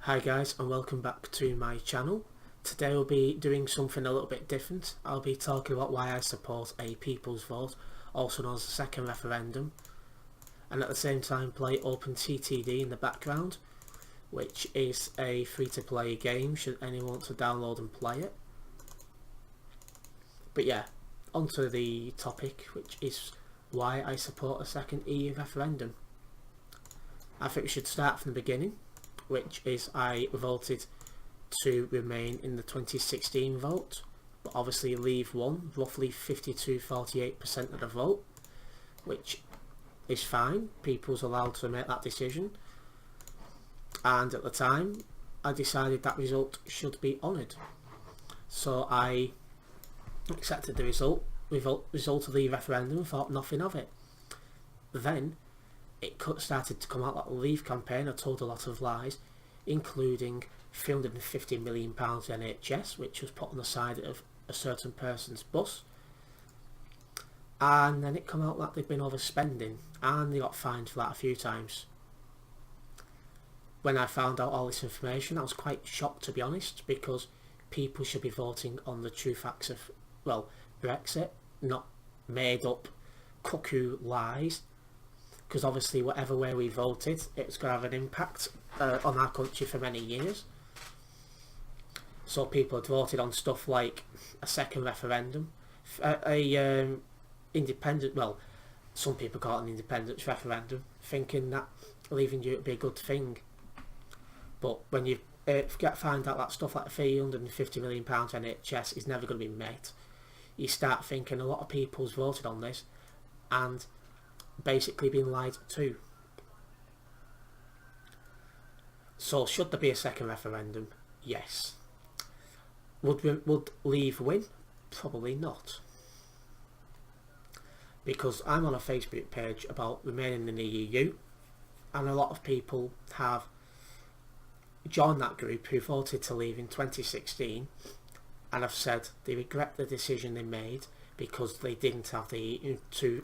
Hi guys, and welcome back to my channel. Today we'll be doing something a little bit different. I'll be talking about why I support a people's vote, also known as a second referendum, and at the same time play OpenTTD in the background, which is a free-to-play game should anyone want to download and play it. But yeah, onto the topic, which is why I support a second EU referendum. I think we should start from the beginning, which is I voted to remain in the 2016 vote, but obviously Leave won, roughly 52-48% of the vote, which is fine. People's allowed to make that decision, and at the time I decided that result should be honoured, so I accepted the result of the referendum and thought nothing of it. Then it started to come out that the Leave campaign had told a lot of lies, including £350 million NHS, which was put on the side of a certain person's bus. And then it came out that they'd been overspending, and they got fined for that a few times. When I found out all this information, I was quite shocked, to be honest, because people should be voting on the true facts of, well, Brexit, not made up cuckoo lies. Because obviously whatever way we voted, it's going to have an impact on our country for many years. So people had voted on stuff like a second referendum, independent, well, some people call it an independence referendum, thinking that leaving you would be a good thing. But when you find out that stuff like £350 million NHS is never going to be met, you start thinking a lot of people's voted on this and basically being lied to. So should there be a second referendum? Yes. Would Leave win? Probably not. Because I'm on a Facebook page about remaining in the EU, and a lot of people have joined that group who voted to leave in 2016 and have said they regret the decision they made because they didn't have the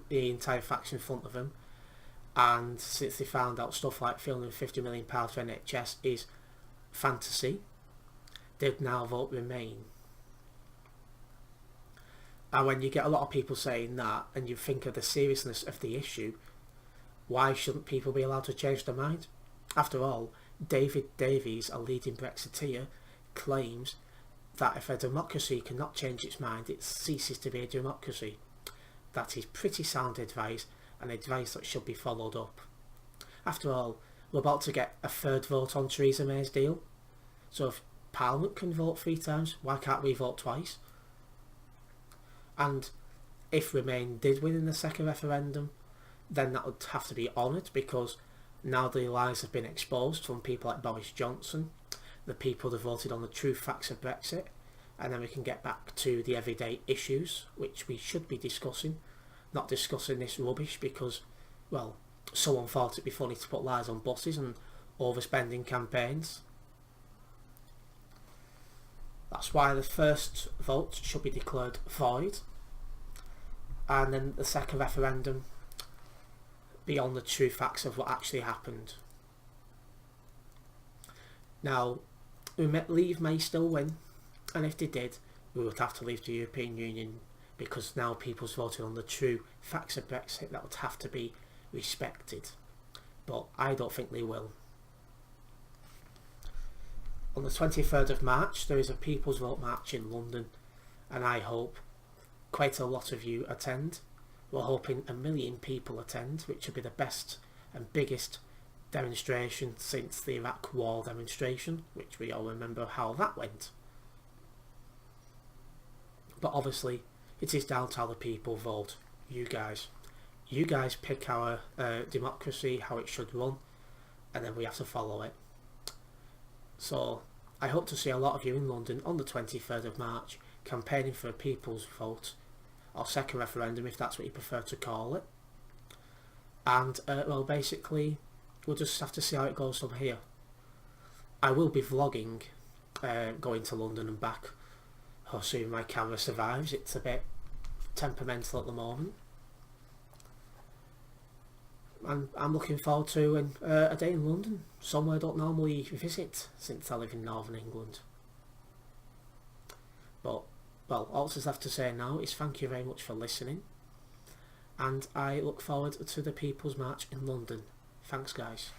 entire facts in front of them, and since they found out stuff like £350 million for NHS is fantasy, they'd now vote Remain. And when you get a lot of people saying that, and you think of the seriousness of the issue, why shouldn't people be allowed to change their mind? After all, David Davies, a leading Brexiteer, claims that if a democracy cannot change its mind, it ceases to be a democracy. That is pretty sound advice, and advice that should be followed up. After all, we're about to get a third vote on Theresa May's deal. So if Parliament can vote 3 times, why can't we vote twice? And if Remain did win in the second referendum, then that would have to be honoured, because now the lies have been exposed from people like Boris Johnson, the people that voted on the true facts of Brexit, and then we can get back to the everyday issues which we should be discussing, not discussing this rubbish because, well, someone thought it'd be funny to put lies on buses and overspending campaigns. That's why the first vote should be declared void, and then the second referendum be on the true facts of what actually happened. Now, Leave may still win, and if they did, we would have to leave the European Union, because now people's voted on the true facts of Brexit that would have to be respected. But I don't think they will. On the 23rd of March, there is a People's Vote March in London, and I hope quite a lot of you attend. We're hoping 1 million people attend, which would be the best and biggest demonstration since the Iraq War demonstration, which we all remember how that went. But obviously it is down to how the people vote. You guys pick our democracy, how it should run, and then we have to follow it. So I hope to see a lot of you in London on the 23rd of March campaigning for a people's vote, or second referendum if that's what you prefer to call it. And well, basically we'll just have to see how it goes from here. I will be vlogging going to London and back, assuming my camera survives. It's a bit temperamental at the moment. and I'm looking forward to a day in London, somewhere I don't normally visit since I live in Northern England. But, well, all I have to say now is thank you very much for listening, and I look forward to the People's March in London. Thanks, guys.